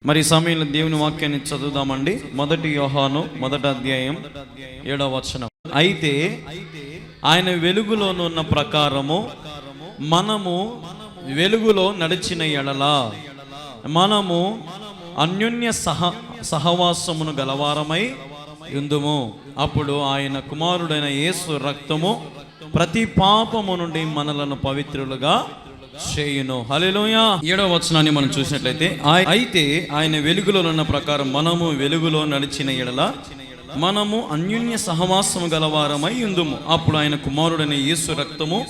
మరి సమయంలో దేవుని వాక్యాన్ని చదువుదామండి. 1 యోహాను 1వ అధ్యాయం 7వ వచనం. అయితే ఆయన వెలుగులోనున్న ప్రకారము మనము వెలుగులో నడిచిన ఎడల మనము అన్యోన్య సహవాసమును గలవారమై యుందుము. అప్పుడు ఆయన కుమారుడైన యేసు రక్తము ప్రతి పాపము నుండి మనలను పవిత్రులుగా చేయును. హల్లెలూయా. 7వ వచనాన్ని మనం చూసినట్లయితే, అయితే ఆయన వెలుగులో ఉన్న ప్రకారం మనము వెలుగులో నడిచిన ఎడల మనము అన్యోన్య సహవాసము గలవారమై యుందుము. అప్పుడు ఆయన కుమారుడైన యేసు రక్తము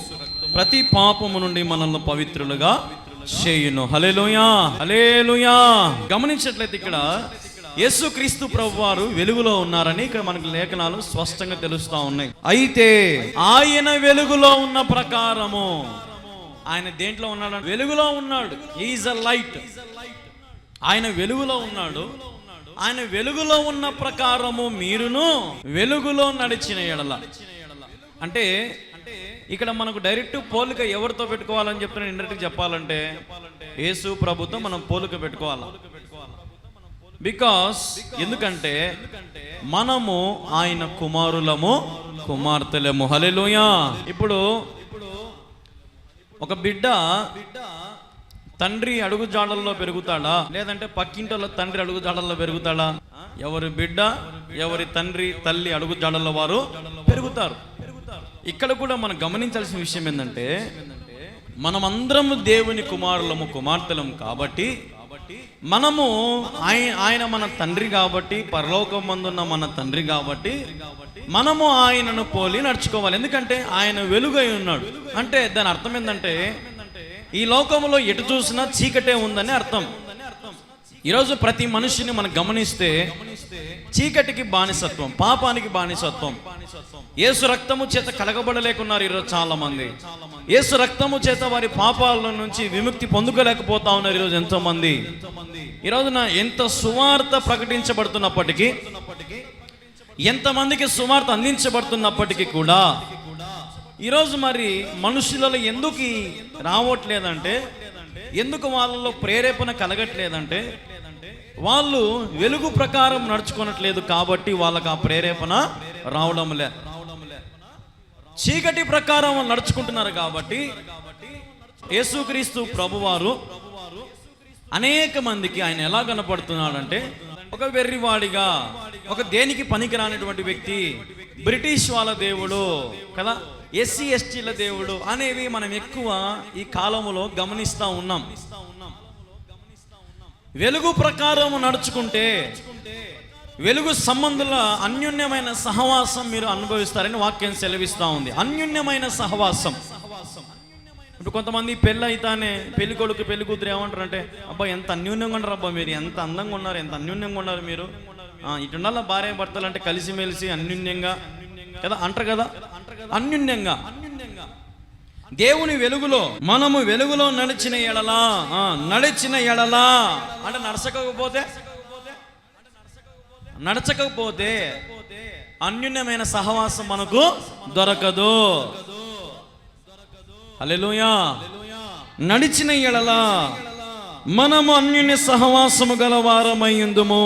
ప్రతి పాపము నుండి మనల్ని పవిత్రులుగా చేయును. హల్లెలూయా, హల్లెలూయా. గమనించినట్లయితే ఇక్కడ యేసుక్రీస్తు ప్రభువారు వెలుగులో ఉన్నారని ఇక్కడ మనకు లేఖనాలు స్పష్టంగా తెలుస్తా ఉన్నాయి. అయితే ఆయన వెలుగులో ఉన్న ప్రకారము, ఆయన దేంట్లో ఉన్నాడు? వెలుగులో ఉన్నాడు. Is a light. ఆయన వెలుగులో ఉన్నాడు. ఆయన వెలుగులో ఉన్న ప్రకారము మీరును వెలుగులో నడిచిన ఎడల. అంటే ఇక్కడ మనకు డైరెక్ట్ పోలిక ఎవరితో పెట్టుకోవాలని చెప్తున్నాను. ఇండైరెక్ట్ చెప్పాలంటే యేసు ప్రభుతో మనం పోలిక పెట్టుకోవాలి. బికాస్ ఎందుకంటే మనము ఆయన కుమారులము, కుమార్తెలము. హల్లెలూయా. ఇప్పుడు ఒక బిడ్డ తండ్రి అడుగు జాడల్లో పెరుగుతాడా, లేదంటే పక్కింటి తండ్రి అడుగు జాడల్లో పెరుగుతాడా? ఎవరి బిడ్డ ఎవరి తల్లి అడుగు జాడల్లో వారు పెరుగుతారు. ఇక్కడ కూడా మనం గమనించాల్సిన విషయం ఏంటంటే, మనమందరము దేవుని కుమారులము, కుమార్తెలము కాబట్టి మనము ఆయన మన తండ్రి కాబట్టి, పరలోకమందున్న మన తండ్రి కాబట్టి మనము ఆయనను పోలి నడుచుకోవాలి. ఎందుకంటే ఆయన వెలుగై ఉన్నాడు. అంటే దాని అర్థం ఏంటంటే, ఈ లోకంలో ఎటు చూసినా చీకటే ఉందని అర్థం. ఈరోజు ప్రతి మనిషిని మనం గమనిస్తే చీకటికి బానిసత్వం, పాపానికి బానిసత్వం. యేసు రక్తము చేత కడగబడలేకున్నారు ఈరోజు చాలా మంది. యేసు రక్తము చేత వారి పాపాల నుంచి విముక్తి పొందుకోలేకపోతా ఉన్నారు ఈరోజు ఎంతో మంది. ఈరోజున ఎంత సువార్త ప్రకటించబడుతున్నప్పటికీ, ఎంతమందికి సువార్త అందించబడుతున్నప్పటికీ కూడా ఈరోజు మరి మనుషులలో ఎందుకు రావట్లేదంటే, ఎందుకు వాళ్ళలో ప్రేరేపణ కలగట్లేదంటే, వాళ్ళు వెలుగు ప్రకారం నడుచుకోనట్లేదు కాబట్టి వాళ్ళకి ఆ ప్రేరేపణ రావడం లే. చీకటి ప్రకారం నడుచుకుంటున్నారు కాబట్టి యేసుక్రీస్తు ప్రభువారు అనేక మందికి ఆయన ఎలా కనపడుతున్నాడంటే, ఒక వెర్రివాడిగా, ఒక దేనికి పనికిరానటువంటి వ్యక్తి, బ్రిటిష్ వాళ్ళ దేవుడు కదా, ఎస్సీ ఎస్టీల దేవుడు అనేవి మనం ఎక్కువ ఈ కాలములో గమనిస్తూ ఉన్నాం. వెలుగు ప్రకారం నడుచుకుంటే వెలుగు సంబంధుల అన్యోన్యమైన సహవాసం మీరు అనుభవిస్తారని వాక్యం సెలవిస్తూ ఉంది. అన్యోన్యమైన సహవాసం. ఇప్పుడు కొంతమంది పెళ్ళి అయితానే పెళ్లి కొడుకు పెళ్లి కూతురు ఏమంటారంటే, అబ్బా ఎంత అన్యోన్యంగా ఉన్నారు, అబ్బా మీరు ఎంత అందంగా ఉన్నారు, ఎంత అన్యోన్యంగా ఉన్నారు మీరు, ఇటుండాల భార్య భర్తలు అంటే కలిసిమెలిసి అన్యోన్యంగా కదా అంటారు కదా. అన్యోన్యంగా దేవుని వెలుగులో మనము వెలుగులో నడిచిన ఎడలా అంటే నడచకపోతే అన్యోన్యమైన సహవాసం మనకు దొరకదు. హల్లెలూయా. నడిచిన ఎడలా మనము అన్యోన్య సహవాసము గల వారమై ఉందుము.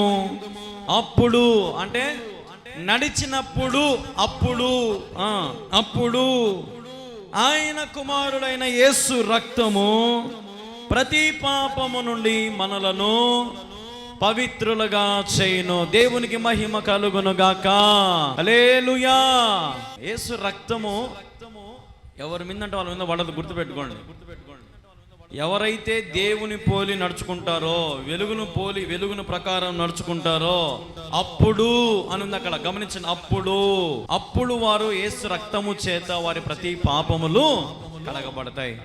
అప్పుడు అంటే నడిచినప్పుడు, అప్పుడు ఆయన కుమారుడైన యేసు రక్తము ప్రతి పాపము నుండి మనలను పవిత్రులుగా చేయును. దేవునికి మహిమ కలుగును గాక. హల్లెలూయా. యేసు రక్తము ఎవరి మీద అంటే వాళ్ళ మీద పడదు. గుర్తుపెట్టుకోండి. ఎవరైతే దేవుని పోలి నడుచుకుంటారో, వెలుగును ప్రకారం నడుచుకుంటారో, అప్పుడు అనుంది అక్కడ. గమనించండి. అప్పుడు వారు యేసు రక్తము చేత వారి ప్రతి పాపములు కడగబడతాయి.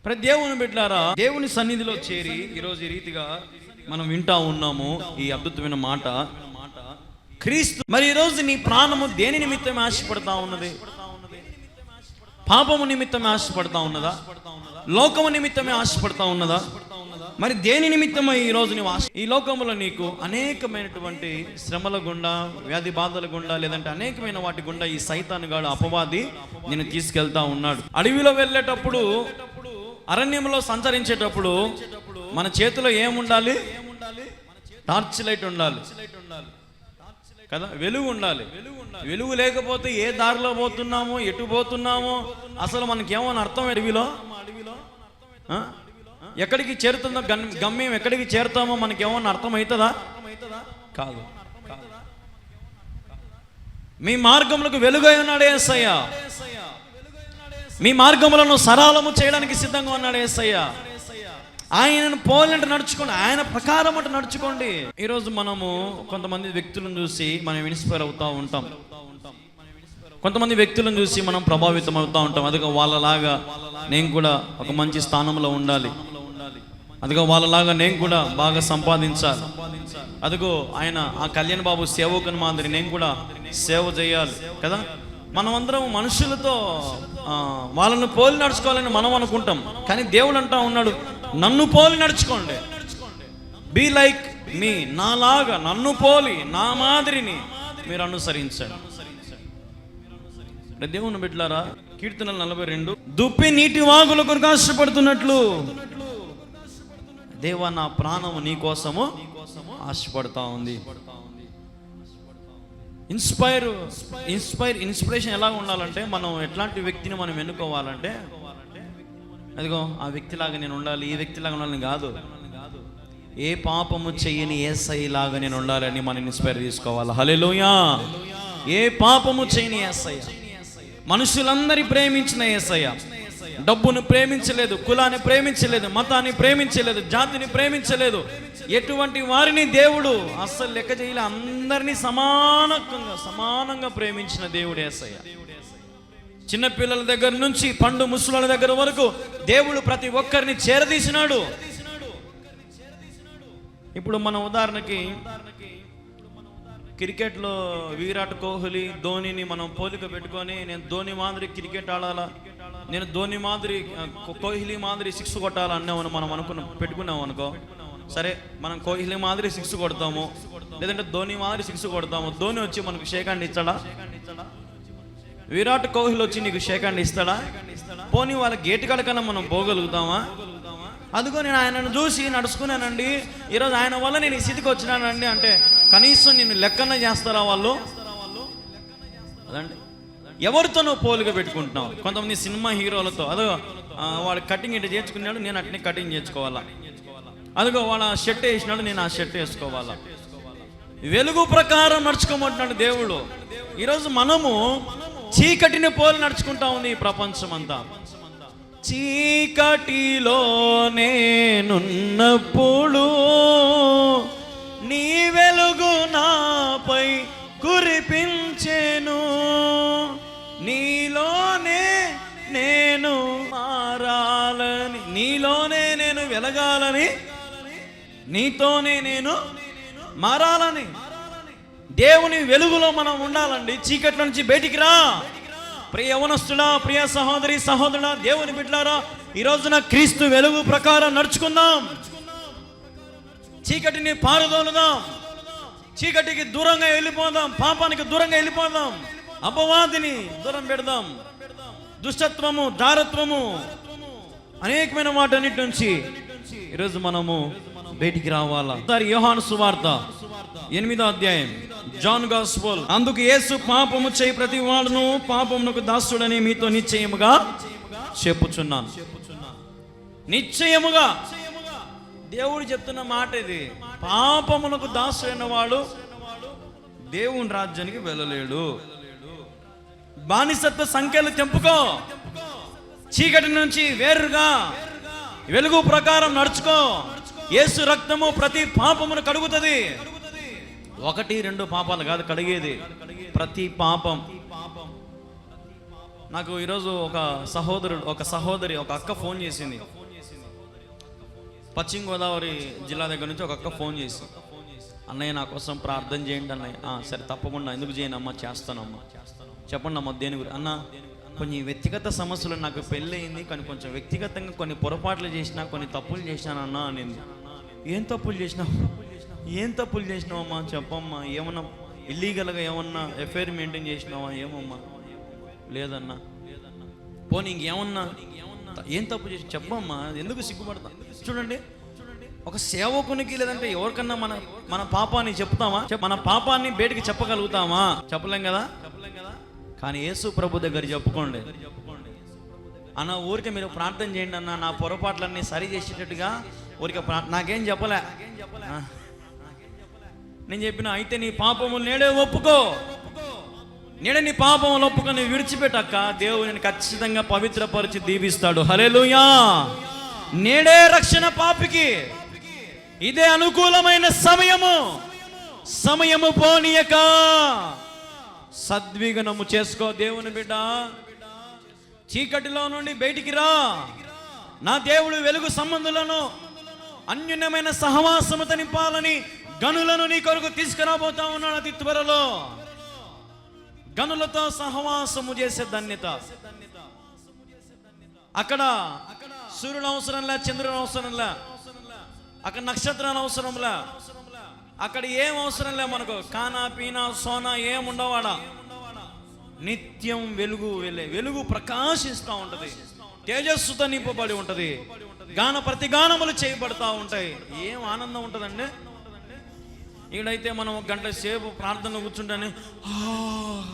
ప్రతి దేవుని బిడ్డలారా, దేవుని సన్నిధిలో చేరి ఈరోజు ఈ రీతిగా మనం వింటా ఉన్నాము ఈ అద్భుతమైన మాట. క్రీస్తు. మరి ఈరోజు నీ ప్రాణము దేని నిమిత్తమే ఆశపడతా ఉన్నది? పాపము నిమిత్తమే ఆశపడతా ఉన్నదా? లోకము నిమిత్తమే ఆశపడతా ఉన్నదా? మరి దేని నిమిత్తమై ఈరోజు నీవు ఈ లోకంలో నీకు అనేకమైనటువంటి శ్రమల గుండా, వ్యాధి బాధల గుండా, లేదంటే అనేకమైన వాటి గుండా ఈ సైతానుగాడు, అపవాది నిన్ను తీసుకెళ్తా ఉన్నాడు. అడవిలో వెళ్ళేటప్పుడు, అరణ్యంలో సంచరించేటప్పుడు మన చేతిలో ఏముండాలి? టార్చ్ లైట్ ఉండాలి కదా, వెలుగు ఉండాలి. వెలుగు లేకపోతే ఏ దారిలో పోతున్నామో, ఎటు పోతున్నామో అసలు మనకేమని అర్థం అడవిలో ఎక్కడికి చేరుతుందో, గమ్యం ఎక్కడికి చేరుతామో మనకేమన్నా అర్థం అవుతుందా? కాదు. మీ మార్గములకు వెలుగై ఉన్నాడు యేసయ్య. మీ మార్గములను సరళము చేయడానికి సిద్ధంగా ఉన్నాడు యేసయ్య. ఆయనను పోలినట్టు నడుచుకోండి, ఆయన ప్రకారం అటు నడుచుకోండి. ఈరోజు మనము కొంతమంది వ్యక్తులను చూసి మనం ఇన్స్పైర్ అవుతూ ఉంటాం, కొంతమంది వ్యక్తులను చూసి మనం ప్రభావితం అవుతూ ఉంటాం. అదిగో వాళ్ళలాగా నేను కూడా ఒక మంచి స్థానంలో ఉండాలి, అదిగో వాళ్ళలాగా నేను కూడా బాగా సంపాదించాలి, అదిగో ఆయన ఆ కళ్యాణ్ బాబు సేవకుని మాదిరి నేను కూడా సేవ చేయాలి కదా. మనమందరం మనుషులతో వాళ్ళను పోలి నడుచుకోవాలని మనం అనుకుంటాం, కానీ దేవుడు అంటా ఉన్నాడు, నన్ను పోలి నడుచుకోండి. బీ లైక్ మీ, నాలాగా నన్ను పోలి నా మాదిరిని మీరు అనుసరించండి. దేవుని బిడ్డలారా, కీర్తనలు 42, దుప్పి నీటి వాగుల కొరకు ఆశపడుతున్నట్లు దేవా నా ప్రాణము నీ కోసము ఆశపడతా ఉంది. ఇన్స్పిరేషన్ ఎలా ఉండాలంటే, మనం ఎట్లాంటి వ్యక్తిని మనం ఎన్నుకోవాలంటే, అదిగో ఆ వ్యక్తిలాగా నేను ఉండాలి, ఈ వ్యక్తిలాగా ఉండాలని కాదు, ఏ పాపము చెయ్యని యేసయ్యలాగా నేను ఉండాలని మనం ఇన్స్పైర్ తీసుకోవాలి. హల్లెలూయా. ఏ పాపము చేయని యేసయ్య, మనుషులందరి ప్రేమించిన యేసయ్య, డబ్బును ప్రేమించలేదు, కులాన్ని ప్రేమించలేదు, మతాన్ని ప్రేమించలేదు, జాతిని ప్రేమించలేదు, ఎటువంటి వారిని దేవుడు అస్సలు లెక్క చేయలే. అందరినీ సమానంగా ప్రేమించిన దేవుడు యేసయ్య. చిన్నపిల్లల దగ్గర నుంచి పండు ముసలుల దగ్గర వరకు దేవుడు ప్రతి ఒక్కరిని చేరదీసినాడు. ఇప్పుడు మన ఉదాహరణకి క్రికెట్లో విరాట్ కోహ్లీ, ధోనిని మనం పోలిక పెట్టుకొని, నేను ధోని మాదిరి క్రికెట్ ఆడాలా, నేను ధోని మాదిరి కోహ్లీ మాదిరి 6 కొట్టాలా అన్నామని మనం పెట్టుకున్నాం అనుకో, సరే మనం కోహ్లీ మాదిరి 6 కొడతాము, లేదంటే ధోని మాదిరి 6 కొడతాము. ధోని వచ్చి మనకు షేక్ హ్యాండ్ ఇస్తాడా? విరాట్ కోహ్లీ వచ్చి నీకు షేక్ హ్యాండ్ ఇస్తాడా? పోనీ వాళ్ళ గేటు కడకన్నా మనం పోగలుగుతామా? అదిగో నేను ఆయనను చూసి నడుచుకున్నానండి, ఈరోజు ఆయన వల్ల నేను ఈ స్థితికి వచ్చినానండి అంటే కనీసం నిన్ను లెక్కన చేస్తారా వాళ్ళు? అదండి, ఎవరితో నువ్వు పోలిక పెట్టుకుంటున్నావు? కొంతమంది సినిమా హీరోలతో, అదో వాడు కటింగ్ ఇటు చేర్చుకున్నాడు, నేను అట్నే కటింగ్ చేసుకోవాలా, అదిగో వాడు ఆ షర్ట్ వేసినాడు, నేను ఆ షర్ట్ వేసుకోవాలా. వెలుగు ప్రకారం నడుచుకోమంటున్నాడు దేవుడు. ఈరోజు మనము చీకటిని పోలి నడుచుకుంటా ఉంది ఈ ప్రపంచం అంతా. చీకటిలో నేనున్నప్పుడు నీ వెలుగు నాపై కురిపించెను, నీలోనే నేను మారాలని, నీలోనే నేను వెలగాలని, నీతోనే నేను మారాలని. దేవుని వెలుగులో మనం ఉండాలండి. చీకట్ల నుంచి బయటికి రా. ప్రియ యవనస్తుడా, ప్రియ సహోదరి సహోదరుడా, దేవుని బిడ్డలారా, ఈ రోజున క్రీస్తు వెలుగు ప్రకారం నడుచుకుందాం. చీకటిని పారదోలుదాం, చీకటికి దూరంగా వెళ్ళిపోదాం, పాపానికి దూరంగా వెళ్ళిపోదాం, అపవాదిని దూరం పెడదాం. దుష్టత్వము, దారత్వము, అనేకమైన వాటన్నిటి నుంచి ఈరోజు మనము బయటికి రావాలా. యోహాను సువార్త 8వ అధ్యాయం, జాన్ గాస్పెల్. అందుకు యేసు, పాపము చేయి ప్రతి వాడును పాపమునకు దాసుడని మీతో నిశ్చయముగా చెప్పుచున్నాను. నిశ్చయముగా దేవుడు చెప్తున్న మాట ఇది. పాపమునకు దాసుడైన వాడు దేవుని రాజ్యానికి వెళ్ళలేడు. బానిసత్వ సంఖ్యలు తెంపుకో, చీకటి నుంచి వేరుగా వెలుగు ప్రకారం నడుచుకో. యేసు రక్తము ప్రతి పాపమును కడుగుతుంది. 1, 2 పాపాలు కాదు కడిగేది, ప్రతి పాపం. నాకు ఈరోజు ఒక సహోదరి ఒక అక్క ఫోన్ చేసింది. పశ్చిమ గోదావరి జిల్లా దగ్గర నుంచి ఒక అక్క ఫోన్ చేసి, అన్నయ్య నా కోసం ప్రార్థన చేయండి అన్నయ్య. సరే తప్పకుండా, ఎందుకు చేయనమ్మా, చేస్తానమ్మా. చెప్పండి అమ్మ, దేని గురించి అన్న? కొన్ని వ్యక్తిగత సమస్యలు, నాకు పెళ్ళయింది కానీ కొంచెం వ్యక్తిగతంగా కొన్ని పొరపాట్లు చేసినా, కొన్ని తప్పులు చేసినానన్నా అనింది. ఏం తప్పులు చేసినావమ్మా చెప్పమ్మా. ఏమన్నా ఇల్లీగల్గా ఏమన్నా ఎఫ్ఐఆర్ మెయింటైన్ చేసినావా? ఏమమ్మా లేదన్నా. పోనీ ఇంకేమన్నా ఏం తప్పు చేసి చెప్పమ్మా, ఎందుకు సిగ్గుపడతా? చూడండి, ఒక సేవకునికి లేదంటే ఎవరికన్నా మన పాపాన్ని చెప్తామా? మన పాపాన్ని బయటికి చెప్పగలుగుతామా? చెప్పలేం కదా. కానీ యేసు ప్రభు దగ్గర చెప్పుకోండి అన్న. ఊరికే మీరు ప్రార్థన చేయండి అన్న, నా పొరపాట్లన్నీ సరి చేసేటట్టుగా. ఊరికే నాకేం చెప్పలే, నేను చెప్పిన అయితే నీ పాపములు నేడే ఒప్పుకో, నేడే నీ పాపములు ఒప్పుకో, నువ్వు విడిచిపెట్టక్క దేవుడు నేను ఖచ్చితంగా పవిత్రపరిచి దీవిస్తాడు. హల్లెలూయా. నేడే రక్షణ పాపికి. ఇదే అనుకూలమైన సమయము పోనీయక సద్విగనము చేసుకో. దేవుని బిడ్డ, చీకటిలో నుండి బయటికి రా. నా దేవుడు వెలుగు సంబంధులను అన్యోన్యమైన సహవాసముతో నింపాలని గనులను నీ కొరకు తీసుకురాబోతా ఉన్నాడు. అతి త్వరలో గనులతో సహవాసము చేసే ధన్యత. అక్కడ సూర్యుడు అవసరంలా, చంద్రుడు అవసరంలా, అక్కడ నక్షత్రాలు అవసరంలా, అక్కడ ఏం అవసరం లే మనకు. కానా పీనా సోనా ఏం ఉండవాడా. నిత్యం వెలుగు ప్రకాశిస్తూ ఉంటది, తేజస్సుతో నింపబడి ఉంటది, ప్రతి గానములు చేయబడతా ఉంటాయి. ఏం ఆనందం ఉంటుందండి. ఈడైతే మనం ఒక గంట సేపు ప్రార్థనలో కూర్చుంటానే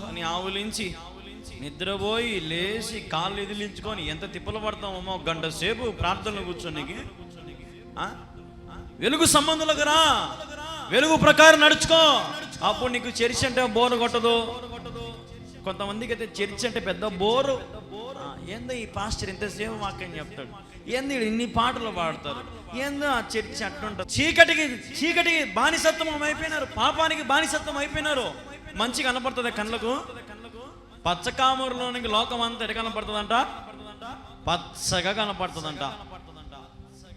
అని ఆవులించి నిద్రపోయి లేచి కాళ్ళు ఎదిలించుకొని ఎంత తిప్పలు పడతామో ఒక గంట సేపు ప్రార్థనలో కూర్చోనికి. వెలుగు సంబంధులకు రా, వెలుగు ప్రకారం నడుచుకో. అప్పుడు నీకు చర్చ్ అంటే బోరు కొట్టదు. కొంతమందికి అయితే చర్చ్ అంటే పెద్ద బోరు. ఏందో ఈ పాస్టర్ ఇంతసేపు వాక్యం చెప్తాడు, ఏంది ఇన్ని పాటలు పాడతారు, ఏందో ఆ చర్చ్ అట్లుంటారు. చీకటికి బానిసత్వం అయిపోయినారు, పాపానికి బానిసత్వం అయిపోయినారు. మంచిగా కనపడుతుంది కళ్ళకు. పచ్చకామరులోనికి లోకం అంతా ఎడ కనపడుతుందంట, పచ్చగా కనపడుతుందంట.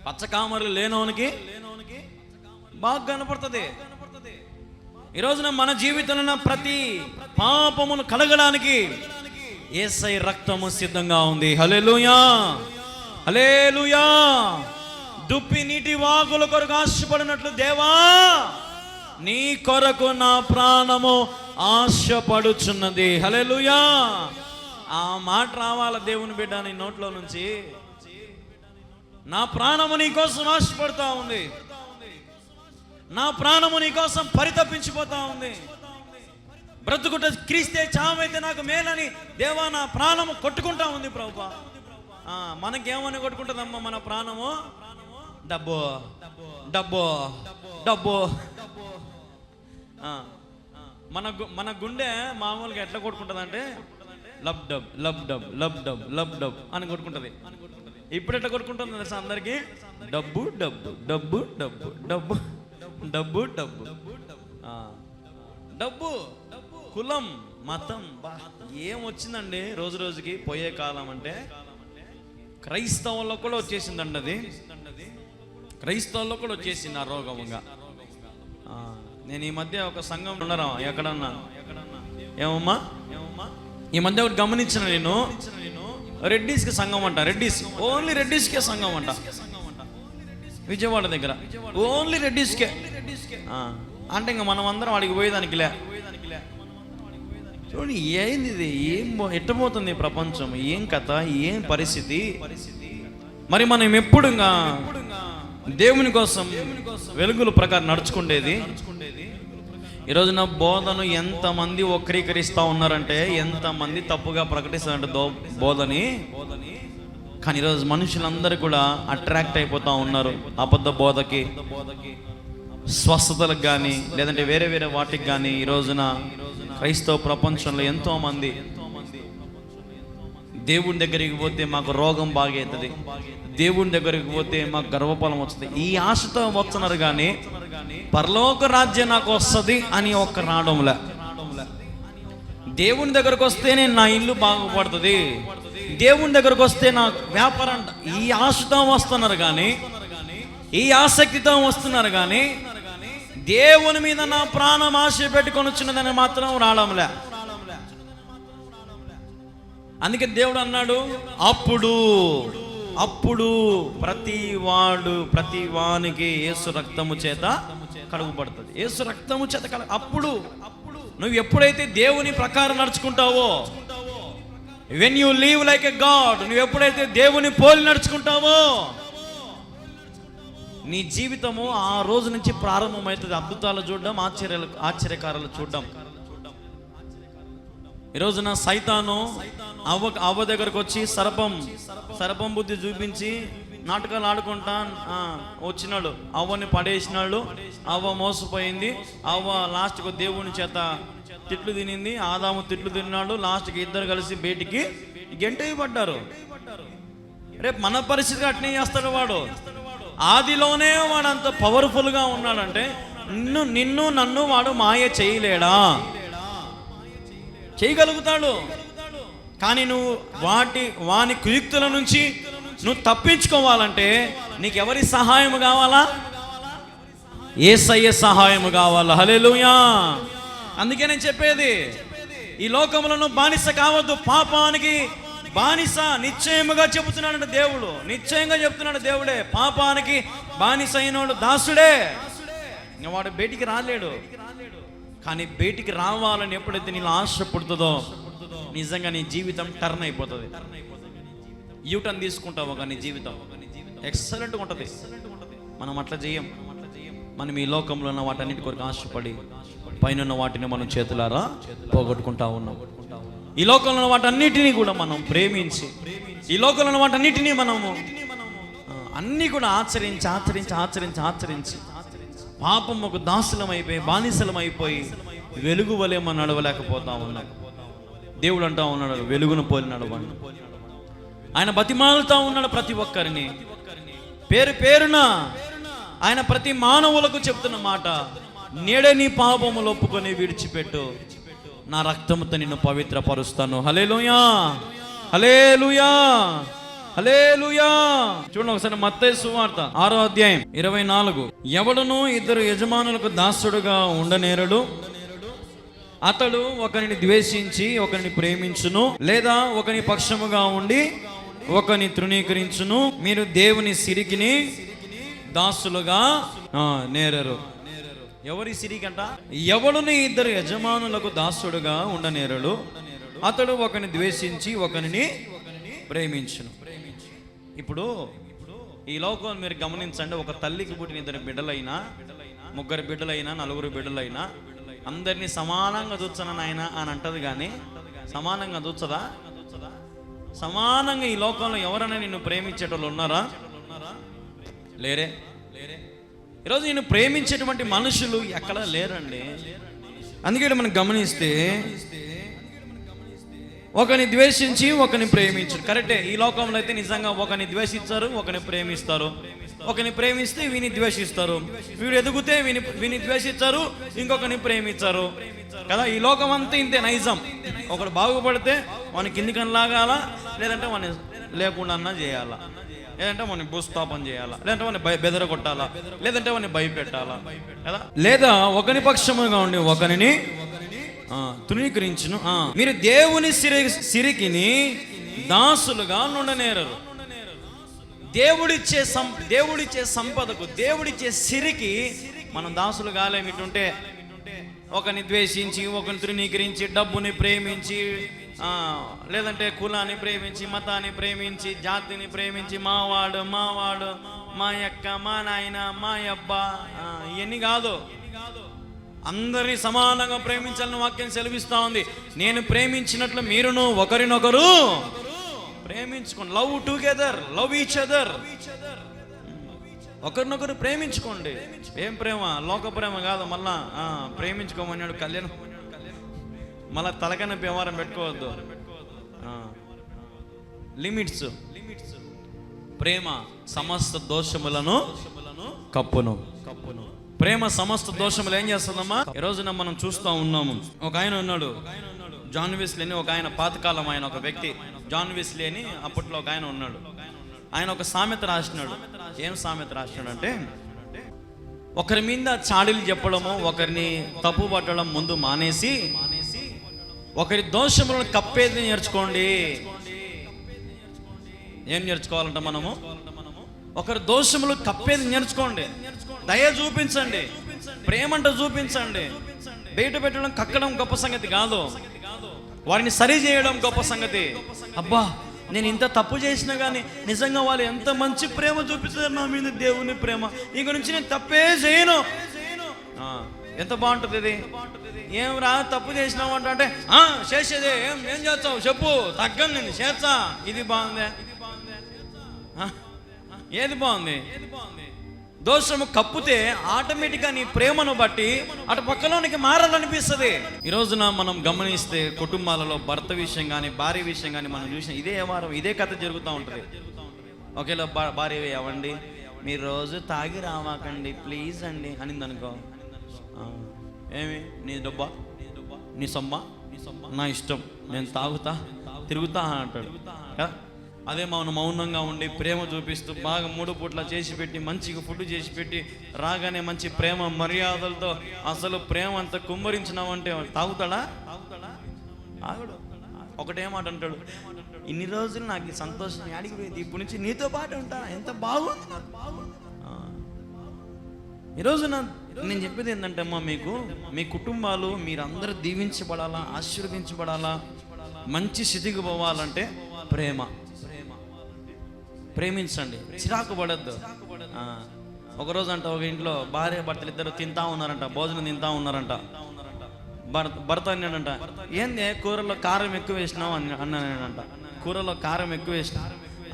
పచ్చకామరులు లేనోనికి బాగా కనపడుతుంది. ఈ రోజున మన జీవితంలో ప్రతి పాపమును కడగడానికి యేసయ్య రక్తము సిద్ధంగా ఉంది. హల్లెలూయా, హల్లెలూయా. దుప్పి నీటి వాగుల కొరకు ఆశపడినట్లు దేవా నీ కొరకు నా ప్రాణము ఆశపడుచున్నది. హల్లెలూయా. ఆ మాట రావాల దేవుని బిడ్డ నీ నోట్లో నుంచి. నా ప్రాణము నీ కోసం ఆశపడతా ఉంది, నా ప్రాణము నీ కోసం పరితపించిపోతా ఉంది. బ్రతుకుట క్రీస్తే, చావైతే నాకు మేలని దేవా నా ప్రాణము కొట్టుకుంటా ఉంది ప్రభువా. మనకేమని కొట్టుకుంటుందమ్మా మన ప్రాణము? డబ్బు డబ్బు డబ్బు. మన గుండె మామూలుగా ఎట్లా కొట్టుకుంటుంది అంటే lub dub lub dub lub dub lub dub అని కొట్టుకుంటుంది. ఇప్పుడు ఎట్లా కొట్టుకుంటుంది తెలుసా అందరికి? డబ్బు డబ్బు డబ్బు డబ్బు డబ్బు డబ్బు డబ్బు డబ్బు. కులం మతం ఏం వచ్చిందండి రోజు రోజుకి పోయే కాలం. అంటే క్రైస్తవుల్లో కూడా వచ్చేసిందండి అది. క్రైస్తవుల్లో కూడా వచ్చేసింది ఆ రోగంగా. నేను ఈ మధ్య ఒక సంఘం ఉండరా ఎక్కడన్నా ఏమమ్మా ఈ మధ్య ఒకటి గమనించిన నేను. రెడ్డిస్కి సంఘం అంట. రెడ్డిస్, ఓన్లీ రెడ్డిస్కే సంఘం అంట. విజయవాడ దగ్గర ఓన్లీ రెడ్డిస్కే. అంటే ఇంకా మనం అందరం వాడికి పోయేదానికిలే. చూడండి ఏంది ఇది, ఏం ఎట్టబోతుంది ప్రపంచం, ఏం కథ, ఏం పరిస్థితి. మరి మనం ఎప్పుడు ఇంకా దేవుని కోసం వెలుగుల ప్రకారం నడుచుకుండేది. ఈరోజున బోధను ఎంతమంది వక్రీకరిస్తూ ఉన్నారంటే, ఎంతమంది తప్పుగా ప్రకటిస్తారంటే బోధని. కానీ ఈరోజు మనుషులందరూ కూడా అట్రాక్ట్ అయిపోతూ ఉన్నారు అబద్ధ బోధకి, స్వస్థతలకు కానీ లేదంటే వేరే వేరే వాటికి కానీ. ఈ రోజున క్రైస్తవ ప్రపంచంలో ఎంతో మంది దేవుని దగ్గరికి పోతే మాకు రోగం బాగవుతుంది, దేవుని దగ్గరికి పోతే మాకు గర్వఫలం వస్తుంది, ఈ ఆశతో వస్తున్నారు. కానీ పరలోక రాజ్యం నాకు వస్తుంది అని ఒక్క రావడంలే. దేవుని దగ్గరకు వస్తేనే నా ఇల్లు బాగుపడుతుంది, దేవుని దగ్గరకు వస్తే నా వ్యాపారం, ఈ ఆశతో వస్తున్నారు కానీ, ఈ ఆసక్తితో వస్తున్నారు కానీ దేవుని మీద నా ప్రాణం ఆశ పెట్టుకొని వచ్చినదని మాత్రం రావడంలే. అందుకే దేవుడు అన్నాడు, అప్పుడు ప్రతి వానికి యేసు రక్తము చేత కడుగుపడుతుంది. యేసు రక్తము చేత అప్పుడు నువ్వు ఎప్పుడైతే దేవుని ప్రకారం నడుచుకుంటావో, when you live like a God, నువ్వు ఎప్పుడైతే దేవుని పోలి నడుచుకుంటావో, నీ జీవితము ఆ రోజు నుంచి ప్రారంభమవుతుంది. అద్భుతాలు చూడడం, ఆశ్చర్యకారాలు చూడడం. ఈ రోజున సైతాను అవ్వ దగ్గరకు వచ్చి సర్పం బుద్ధి చూపించి నాటకాలు ఆడుకుంటా వచ్చినాడు. అవ్వని పడేసినాడు. అవ్వ మోసపోయింది. అవ్వ లాస్ట్కు దేవుని చేత తిట్లు తినింది. ఆదాము తిట్లు తిన్నాడు. లాస్ట్కి ఇద్దరు కలిసి బయటికి గెంటవి పడ్డారు. రేపు మన పరిస్థితి అట్నే చేస్తాడు వాడు. ఆదిలోనే వాడు అంత పవర్ఫుల్గా ఉన్నాడంటే నిన్ను నన్ను వాడు మాయ చేయలేడా? చేయగలుగుతాడు. కానీ నువ్వు వాని కుయుక్తుల నుంచి నువ్వు తప్పించుకోవాలంటే నీకు ఎవరి సహాయము కావాలా? యేసయ్య సహాయము కావాలా. హల్లెలూయా. అందుకే నేను చెప్పేది, ఈ లోకంలో నువ్వు బానిస కావద్దు. పాపానికి బానిస నిశ్చయముగా చెబుతున్నాడు దేవుడు. నిశ్చయంగా చెప్తున్నాడు దేవుడే. పాపానికి బానిస అయినోడు దాసుడే. వాడు బయటికి రాలేడు. కానీ బయటికి రావాలని ఎప్పుడైతే నీళ్ళు ఆశ పుడుతుందో నిజంగా నీ జీవితం టర్న్ అయిపోతుంది. యూటర్న్ తీసుకుంటావు. కానీ జీవితం ఎక్సలెంట్గా ఉంటుంది. మనం అట్లా చేయం. మనం ఈ లోకంలో ఉన్న వాటన్నిటి కొరకు ఆశపడి పైన వాటిని మనం చేతులారా పోగొట్టుకుంటా ఉన్నాం. ఈ లోకంలో ఉన్న వాటన్నిటినీ కూడా మనం ప్రేమించి, ఈ లోకంలో ఉన్న వాటన్నిటినీ మనము అన్నీ కూడా ఆచరించి పాపం ఒక దాసులం అయిపోయి, బానిసలం అయిపోయి వెలుగు వలె మనం నడవలేకపోతా ఉన్నాం. దేవుడు అంటా ఉన్నాడు, వెలుగును పోలి నడవండి. ఆయన బతిమాలుతా ఉన్నాడు ప్రతి ఒక్కరిని. పేరున ఆయన ప్రతి మానవులకు చెప్తున్న మాట, నేడే నీ పాపములు ఒప్పుకొని విడిచిపెట్టు, నా రక్తముతో నిన్ను పవిత్రపరుస్తాను. హల్లెలూయా, హల్లెలూయా, హల్లెలూయా. చూడండి ఒకసారి మత్తయి సువార్త 6వ అధ్యాయం 24. ఎవడును ఇద్దరు యజమానులకు దాసుడుగా ఉండనేరడు. అతడు ఒకరిని ద్వేషించి ఒకరిని ప్రేమించును, లేదా ఒకని పక్షముగా ఉండి ఒకని తృణీకరించును. మీరు దేవుని సిరికిని దాసులుగా నేరరు. ఎవరి సిరికంట? ఎవడును ఇద్దరు యజమానులకు దాసుడుగా ఉండనేరడు. అతడు ఒకని ద్వేషించి ఒకరిని ప్రేమించును. ఇప్పుడు ఈ లోకం మీరు గమనించండి. ఒక తల్లికి పుట్టిన 2 బిడ్డలైనా, 3 బిడ్డలైనా, 4 బిడ్డలైనా అందరినీ సమానంగా చూచన నాయన అని అంటది. కానీ సమానంగా చూచదా? సమానంగా ఈ లోకంలో ఎవరైనా నిన్ను ప్రేమించేటోళ్ళు ఉన్నారా? లేరే. ఈరోజు నిన్ను ప్రేమించేటువంటి మనుషులు ఎక్కడ లేరండి. అందుకే మనం గమనిస్తే ఒకని ద్వేషించి ఒకని ప్రేమించరు. కరెక్టే. ఈ లోకంలో అయితే నిజంగా ఒకని ద్వేషించారు, ఒకని ప్రేమిస్తారు. ఒకని ప్రేమిస్తే వీని ద్వేషిస్తారు. వీడు ఎదుగుతే వీని ద్వేషించారు, ఇంకొకని ప్రేమించారు కదా. ఈ లోకం అంతా ఇంతే నైజం. ఒకడు బాగుపడితే వాని కిందికని లాగాలా, లేదంటే వాని లేకుండా అన్నా చేయాలా, లేదంటే వాని భూస్థాపన చేయాలా, లేదంటే వాని బెదర కొట్టాలా, లేదంటే వాని భయపెట్టాలా కదా. లేదా ఒకని పక్షముగా ఉండి ఒకరిని తృణీకరించును. మీరు దేవుని సిరికిని దాసులుగా నుండనేరరు. దేవుడిచ్చే సంపదకు, దేవుడిచ్చే సిరికి మనం దాసులు కాలేమిటుంటే ఒకరిని ద్వేషించి, ఒకరిని తృణీకరించి, డబ్బుని ప్రేమించి, లేదంటే కులాన్ని ప్రేమించి, మతాన్ని ప్రేమించి, జాతిని ప్రేమించి, మావాడు మా యక్క, మా నాయన, మా అబ్బా, ఇవన్నీ కాదు. అందరినీ సమానంగా ప్రేమించాలని వాక్యం సెలవిస్తా ఉంది. నేను ప్రేమించినట్లు మీరును ఒకరినొకరు ప్రేమించుకోండి. Love together, love each other. ఒకరినొకరు ప్రేమించుకోండి. ఏం ప్రేమ? లోక ప్రేమ కాదు. మళ్ళా ప్రేమించుకోమన్నాడు కళ్యాణం. మళ్ళా తలకన వ్యవహారం పెట్టుకోవద్దు. లిమిట్స్. ప్రేమ సమస్త దోషములను కప్పును. ప్రేమ సమస్త దోషములు ఏం చేస్తుందమ్మా? ఈ రోజున మనం చూస్తూ ఉన్నాము. ఒక ఆయన ఉన్నాడు, జాన్ వెస్లీ అని. ఒక ఆయన పాతకాలం ఆయన ఒక వ్యక్తి, జాన్ వెస్లీ అని. అప్పట్లో ఒక ఆయన ఉన్నాడు. ఆయన ఒక సామెత రాసినాడు. ఏం సామెత రాసినాడు అంటే, ఒకరి మీద చాడీలు చెప్పడము, ఒకరిని తప్పు పట్టడం ముందు మానేసి ఒకరి దోషములను కప్పేది నేర్చుకోండి. ఏం నేర్చుకోవాలంట మనము? ఒకరి దోషములు కప్పేది నేర్చుకోండి. దయ చూపించండి, ప్రేమంట చూపించండి. బయట పెట్టడం, కక్కడం గొప్ప సంగతి కాదు. వారిని సరి చేయడం గొప్ప సంగతి. అబ్బా నేను ఇంత తప్పు చేసినా కానీ నిజంగా వాళ్ళు ఎంత మంచి ప్రేమ చూపిస్తారు నా మీద, దేవుని ప్రేమ, ఇక నుంచి నేను తప్పే చేయను. ఎంత బాగుంటుంది ఇది. ఏం రా తప్పు చేసినావు అంటే చేసేదే ఏం చేస్తావు చెప్పు, తగ్గను నేను చేస్తా. ఇది బాగుంది. ఏది బాగుంది? దోషము కప్పితే ఆటోమేటిక్గా నీ ప్రేమను బట్టి అటు పక్కలోనికి మారాలనిపిస్తుంది. ఈ రోజున మనం గమనిస్తే కుటుంబాలలో భర్త విషయం కానీ భార్య విషయం కానీ మనం చూసిన ఇదే వారం ఇదే కథ జరుగుతూ ఉంటుంది. ఒకేలా భార్య అవ్వండి, మీరు రోజు తాగి రావాకండి ప్లీజ్ అండి అనింది అనుకో, ఏమి నీ డబ్బా నీ సొమ్మ నా ఇష్టం, నేను తాగుతా తిరుగుతా అంటాడు. అదే మనం మౌనంగా ఉండి ప్రేమ చూపిస్తూ బాగా 3 పూట్ల చేసి పెట్టి మంచిగా ఫుడ్ చేసి పెట్టి రాగానే మంచి ప్రేమ మర్యాదలతో అసలు ప్రేమ అంతా కుమ్మరించినామంటే తాగుతాడా? తాగుడు. ఒకటే మాట అంటాడు, ఇన్ని రోజులు నాకు ఈ సంతోషం అడిగిపోయింది, ఇప్పటి నుంచి నీతో పాటు ఉంటాను, ఎంత బాగుంది. ఈరోజు నేను చెప్పేది ఏంటంటే అమ్మా, మీకు మీ కుటుంబాలు మీరందరూ దీవించబడాలా, ఆశీర్వదించబడాలా, మంచి స్థితికి పోవాలంటే ప్రేమించండి, చిరాకు పడద్దు. ఒకరోజు అంట ఒక ఇంట్లో భార్య భర్తలు ఇద్దరు తింటా ఉన్నారంట, భోజనం తింటా ఉన్నారంట. భర్త అన్నాడంట, ఏంది కూరలో కారం ఎక్కువ వేసినావు అన్నాడంట. కూరలో కారం ఎక్కువ వేసిన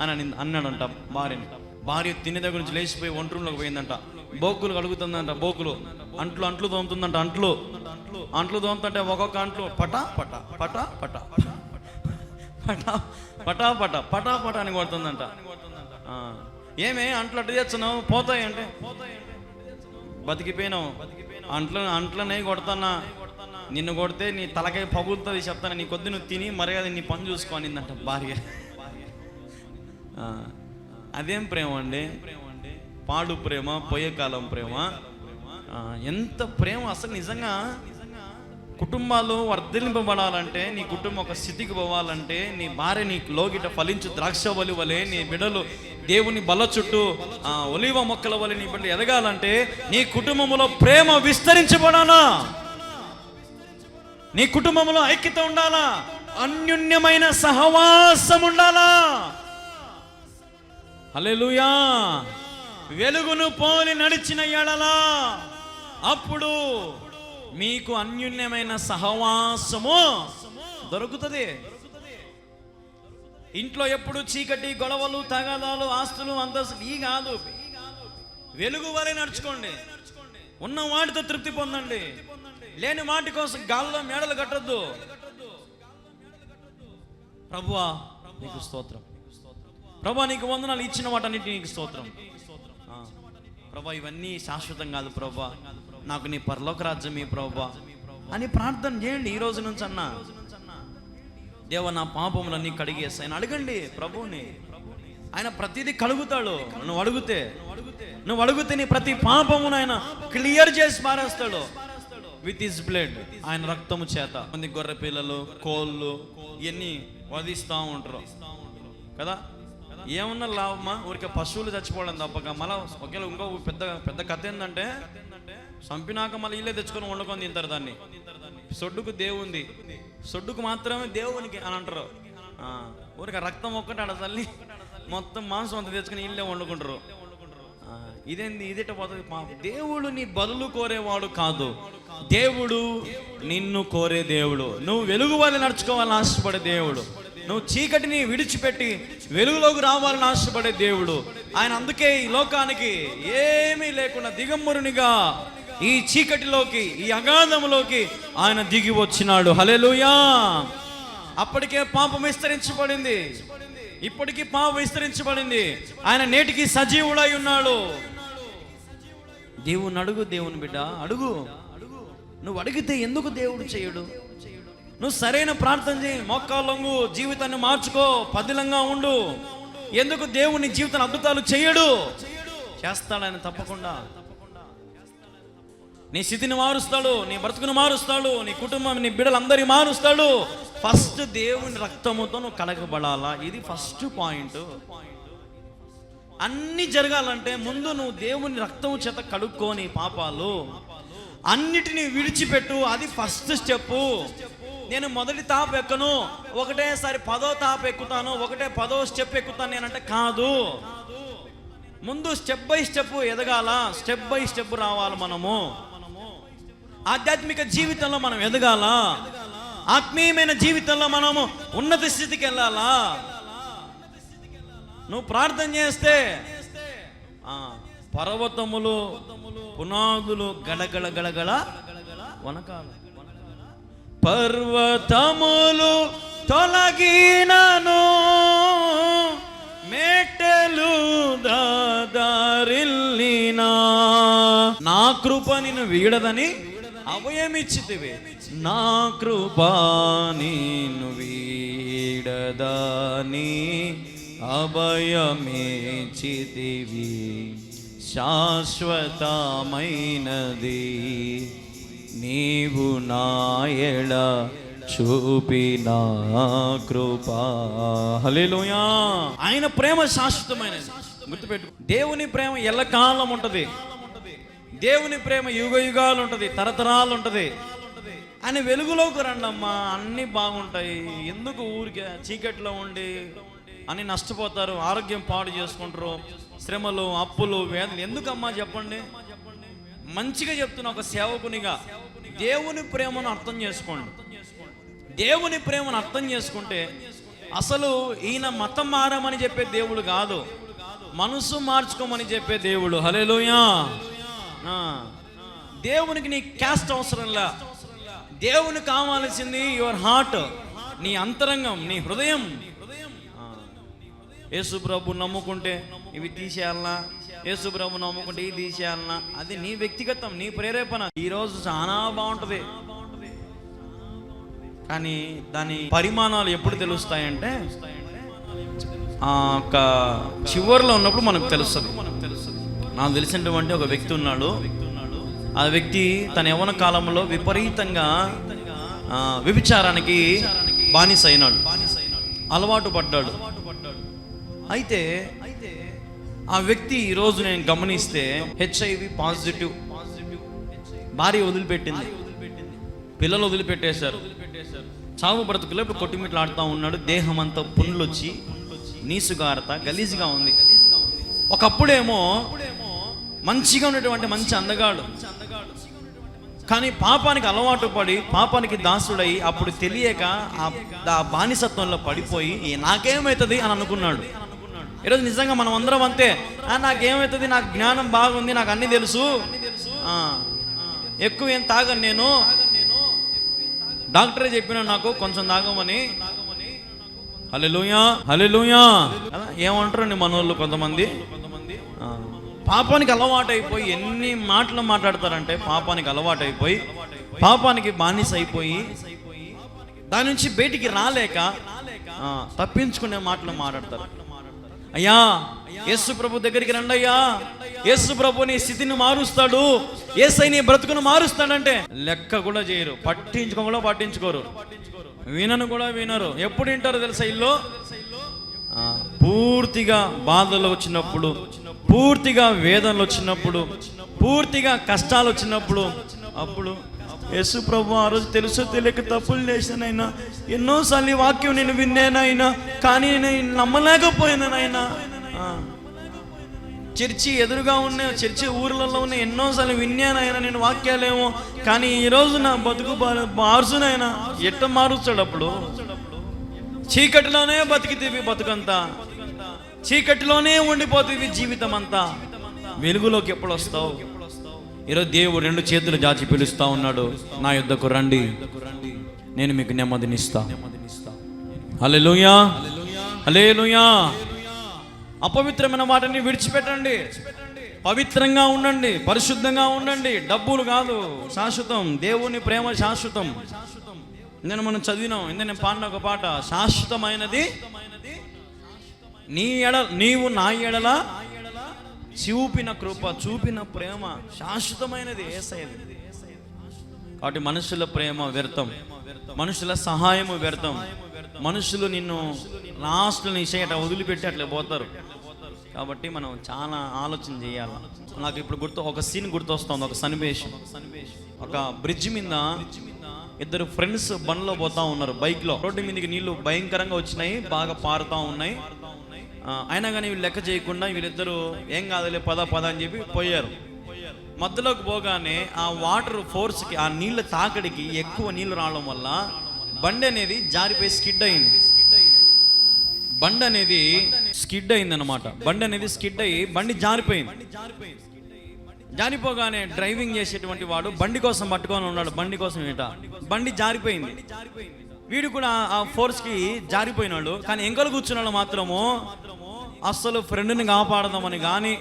అని అన్నాడంట భార్యని. భార్య తినే దగ్గర నుంచి లేచిపోయి వంట రూమ్లోకి పోయిందంట. బోకులు కడుగుతుందంట, బోకులు అంట్లు తోముతుందంట. అంట్లు తోముతుంటే ఒక్కొక్క అంట్లు పటా పటా పటా పటా పటా పటా పటా పటా పటా అని కొడుతుందంట. ఏమే అంట్లు అట్టు తెచ్చున్నావు, పోతాయి అంటే బతికిపోయినావు, అంట్లనే కొడతానా, నిన్ను కొడితే నీ తలకాయ పగులుతుంది చెప్తాను, నీ కొద్ది నువ్వు తిని మర్యాద నీ పని చూసుకోనిందంట భార్య. అదేం ప్రేమ అండి? పాడు ప్రేమ, పోయే కాలం ప్రేమ. ఎంత ప్రేమ అసలు నిజంగా. కుటుంబాలు వర్ధిల్లింపబడాలంటే, నీ కుటుంబం ఒక స్థితికి పోవాలంటే, నీ భార్య నీ లోగిట ఫలించు ద్రాక్షవల్లి వలె, నీ బిడ్డలు దేవుని బల చుట్టూ ఒలివ మొక్కల వలె నీ బిడ్డలు ఎదగాలంటే నీ కుటుంబంలో ప్రేమ విస్తరించబడాలా, నీ కుటుంబంలో ఐక్యత ఉండాలా, అన్యోన్యమైన సహవాసం ఉండాలా. హల్లెలూయా. వెలుగును పోలి నడిచిన ఎడలా అప్పుడు మీకు అన్యోన్యమైన సహవాసము దొరుకుతుంది. ఇంట్లో ఎప్పుడు చీకటి, గొడవలు, తగాదాలు, ఆస్తులు, అంతస్తులు ఈ కాదు. వెలుగు వలె నడుచుకోండి, ఉన్న వాటితో తృప్తి పొందండి, లేని వాటి కోసం గాల్లో మేడలు కట్టొద్దు. ప్రభువా నీకు స్తోత్రం, ప్రభా నీకు వందనాలు, ఇచ్చిన వాటన్నిటి నీకు స్తోత్రం. ప్రభా ఇవన్నీ శాశ్వతం కాదు ప్రభా, నాకు నీ పరలోక రాజ్యం ఈ ప్రభా అని ప్రార్థన చేయండి. ఈ రోజు నుంచి అన్నా, దేవ నా పాపములన్నీ కడిగేసి ఆయన అడగండి ప్రభువుని. ఆయన ప్రతిదీ కడుగుతాడు. నువ్వు అడుగుతే నీ ప్రతి పాపమును ఆయన క్లియర్ చేసి మారేస్తాడు విత్ హిస్ బ్లడ్, ఆయన రక్తము చేత. మంది గొర్రె పిల్లలు, కోళ్ళు ఇవన్నీ వధిస్తూ ఉంటారు కదా, ఏమన్నా లాభమా? ఊరికే పశువులు చచ్చిపోవడం తప్పక. మళ్ళీ ఒకేలా ఇంకో పెద్ద కథ ఏంటంటే, చంపినాక మళ్ళీ ఇల్లే తెచ్చుకొని వండుకొని తింటారు దాన్ని. సొడ్డుకు దేవుంది, సొడ్డుకు మాత్రమే దేవునికి అని అంటారు. ఊరికే రక్తం ఒక్కటి ఆడ తల్లి మొత్తం మాంసం అంతా తెచ్చుకొని ఇల్లే వండుకుంటారు. ఇదేంది? ఇదేట పోతుంది. దేవుడు నీ బదులు కోరేవాడు కాదు, దేవుడు నిన్ను కోరే దేవుడు. నువ్వు వెలుగు వల్ల నడుచుకోవాలని ఆశపడే దేవుడు, నువ్వు చీకటిని విడిచిపెట్టి వెలుగులోకి రావాలని ఆశపడే దేవుడు ఆయన. అందుకే ఈ లోకానికి ఏమీ లేకుండా దిగంబరునిగా ఈ చీకటిలోకి, ఈ అగాధములోకి ఆయన దిగి వచ్చినాడు. హల్లెలూయా. అప్పటికే పాపం విస్తరించబడింది, ఇప్పటికీ పాపం విస్తరించబడింది. ఆయన నేటికి సజీవుడై ఉన్నాడు. దేవుని అడుగు, దేవుని బిడ్డ అడుగు. నువ్వు అడిగితే ఎందుకు దేవుడు చేయడు? నువ్వు సరైన ప్రార్థన చేయి, మోకాళ్ళొంగు, జీవితాన్ని మార్చుకో, పదిలంగా ఉండు. ఎందుకు దేవుని జీవితాన్ని అద్భుతాలు చేయడు? చేస్తాడు ఆయన తప్పకుండా. నీ స్థితిని మారుస్తాడు, నీ బ్రతుకును మారుస్తాడు, నీ కుటుంబం, నీ బిడ్డలందరినీ మారుస్తాడు. ఫస్ట్ దేవుని రక్తముతో నువ్వు కడగబడాలా, ఇది ఫస్ట్ పాయింట్. అన్ని జరగాలంటే ముందు నువ్వు దేవుని రక్తము చేత కడుక్కోని పాపాలు అన్నిటినీ విడిచిపెట్టు, అది ఫస్ట్ స్టెప్. నేను మొదటి తాపు ఎక్కను, ఒకటేసారి 10వ తాపు ఎక్కుతాను, 10వ స్టెప్ ఎక్కుతాను నేనంటే కాదు. ముందు స్టెప్ బై స్టెప్ ఎదగాల, స్టెప్ బై స్టెప్ రావాలి. మనము ఆధ్యాత్మిక జీవితంలో మనం ఎదగాల, ఆత్మీయమైన జీవితంలో మనము ఉన్నత స్థితికి వెళ్ళాలా. నువ్వు ప్రార్థన చేస్తే పర్వతములు పునాదులు గడగడ గడగడ వనకాల. పర్వతములు తొలగినను మెట్టెలు దారిల్లినా, నా కృప నిన్ను వీడదని అభయమిచ్చితివి, నా కృప నిన్ను వీడదని అభయమిచ్చితివి. శాశ్వతమైనది నీవు నాయడ చూపిన కృప. హల్లెలూయా. ఆయన ప్రేమ శాశ్వతమైనది. గుర్తుపెట్టు, దేవుని ప్రేమ ఎల్లకాలం ఉంటది, దేవుని ప్రేమ యుగ యుగాలు ఉంటది, తరతరాలు ఉంటది. ఆయన వెలుగులోకి రండమ్మా, అన్నీ బాగుంటాయి. ఎందుకు ఊరికే చీకట్లో ఉండి అని నష్టపోతారు, ఆరోగ్యం పాడు చేసుకుంటారు, శ్రమలు అప్పులు వేదనలు ఎందుకమ్మా చెప్పండి. మంచిగా చెప్తున్నా ఒక సేవకునిగా, దేవుని ప్రేమను అర్థం చేసుకోండి. దేవుని ప్రేమను అర్థం చేసుకుంటే అసలు ఈయన మతం మారమని చెప్పే దేవుడు కాదు, మనసు మార్చుకోమని చెప్పే దేవుడు. హల్లెలూయా. దేవునికి నీ క్యాస్ట్ అవసరంలా, దేవునికి కావాల్సింది యువర్ హార్ట్, నీ అంతరంగం, నీ హృదయం. యేసు ప్రభు నమ్ముకుంటే ఇవి తీసేయాలనా, యేసు ప్రభు నమ్ముకుంటే ఇవి తీసేయాలనా, అది నీ వ్యక్తిగతం, నీ ప్రేరేపణ. ఈరోజు చాలా బాగుంటుంది, కానీ దాని పరిమాణాలు ఎప్పుడు తెలుస్తాయంటే చివరిలో ఉన్నప్పుడు మనకు తెలుస్తుంది. నాకు తెలిసినటువంటి ఒక వ్యక్తి ఉన్నాడు. ఆ వ్యక్తి తన యవ్వన కాలంలో విపరీతంగా వ్యభిచారానికి బానిస అయినాడు, అలవాటు పడ్డాడు. అయితే ఆ వ్యక్తి ఈరోజు నేను గమనిస్తే HIV పాజిటివ్, భార్య వదిలిపెట్టింది, పిల్లలు వదిలిపెట్టేశారు, చావు బ్రతుకులో ఇప్పుడు కొట్టుమిట్లాడుతూ ఉన్నాడు. దేహం అంతా పుండ్లు వచ్చి నీసుగారత గలీజ్గా ఉంది. ఒకప్పుడేమో మంచిగా ఉన్నటువంటి మంచి అందగాడు, కానీ పాపానికి అలవాటు పడి పాపానికి దాసుడై అప్పుడు తెలియక ఆ బానిసత్వంలో పడిపోయి నాకేమవుతుంది అని అనుకున్నాడు. ఈరోజు నిజంగా మనం అందరం అంతే, నాకేమవుతుంది, నాకు జ్ఞానం బాగుంది, నాకు అన్నీ తెలుసు, ఎక్కువ ఏం తాగను నేను, డాక్టరే చెప్పినా నాకు కొంచెం తాగమని. హల్లెలూయా, హల్లెలూయా. ఏమంటారండి మనోళ్ళు కొంతమంది, పాపానికి అలవాటు అయిపోయి ఎన్ని మాటలు మాట్లాడతారంటే, పాపానికి అలవాటు అయిపోయి పాపానికి బానిస అయిపోయి దాని నుంచి బయటికి రాలేక తప్పించుకునే మాటలు మాట్లాడతారు. అయ్యా యేసు ప్రభు దగ్గరికి రండి, అయ్యా యేసు ప్రభు నీ స్థితిని మారుస్తాడు, యేసయ్య నీ బ్రతుకును మారుస్తాడంటే లెక్క కూడా చేయరు, పట్టించుకోరు, వినను కూడా వినరు. ఎప్పుడు వింటారు తెలుసా? ఇల్లు పూర్తిగా బాధలు వచ్చినప్పుడు, పూర్తిగా వేదనలు వచ్చినప్పుడు, పూర్తిగా కష్టాలు వచ్చినప్పుడు, అప్పుడు యేసు ప్రభు ఆ రోజు తెలుసో తెలియక తప్పులు చేశానైనా, ఎన్నోసార్లు వాక్యం నేను విన్నానైనా, కానీ నేను నమ్మలేకపోయినానైనా. చర్చి ఎదురుగా ఉన్న చర్చి ఊర్లలో ఉన్న ఎన్నోసార్లు విన్నానైనా నేను వాక్యాలేమో, కానీ ఈరోజు నా బతుకు మారుసునైనా. ఎట్ట మారుస్తాడు? అప్పుడు చీకటిలోనే బతికితేవి, బతుకంతా చీకటిలోనే ఉండిపోతుంది జీవితం అంతా. వెలుగులోకి ఎప్పుడు వస్తావు? ఈరోజు దేవుడు 2 చేతులు జాచి పిలుస్తా ఉన్నాడు, నా యుద్ధకు రండి, నేను మీకు నెమ్మదినిస్తా. హల్లెలూయా, హల్లెలూయా. అపవిత్రమైన వాటిని విడిచిపెట్టండి, పవిత్రంగా ఉండండి, పరిశుద్ధంగా ఉండండి. డబ్బులు కాదు శాశ్వతం, దేవుని ప్రేమ శాశ్వతం. మనం చదివినాం, నేను పాడిన ఒక పాట, శాశ్వతమైనది నీవు నా ఎడల చూపిన కృప, చూపిన ప్రేమ శాశ్వతమైనది యేసయ్యది. కాబట్టి మనుషుల ప్రేమ వ్యర్థం, మనుషుల సహాయము వ్యర్థం. మనుషులు నిన్ను లాస్ట్లో నీ చేయట వదిలిపెట్టి అట్లా పోతారు. కాబట్టి మనం చాలా ఆలోచన చేయాలి. నాకు ఇప్పుడు ఒక సీన్ గుర్తొస్తుంది, ఒక సన్నివేశం. ఒక బ్రిడ్జ్ మీద ఇద్దరు ఫ్రెండ్స్ బండ్లో పోతా ఉన్నారు, బైక్లో. రోడ్డు మీదకి నీళ్లు భయంకరంగా వచ్చినాయి, బాగా పారుతూ ఉన్నాయి. అయినా కానీ వీళ్ళు లెక్క చేయకుండా వీళ్ళిద్దరూ ఏం కాదులే పద పద అని చెప్పి పోయారు. మధ్యలోకి పోగానే ఆ వాటర్ ఫోర్స్కి, ఆ నీళ్ళ తాకడికి ఎక్కువ నీళ్లు రావడం వల్ల బండి అనేది జారిపోయి స్కిడ్ అయింది. బండి అనేది స్కిడ్ అయింది అనమాట. బండి అనేది స్కిడ్ అయ్యి బండి జారిపోయింది. జారిపోగానే డ్రైవింగ్ చేసేటువంటి వాడు బండి కోసం పట్టుకొని ఉన్నాడు. బండి కోసం బండి జారిపోయింది. వీడు కూడా ఆ ఫోర్స్కి జారిపోయినాడు. కానీ ఎంకలు కూర్చున్నాడు మాత్రము అస్సలు ఫ్రెండ్ని కాపాడదామని కానీ,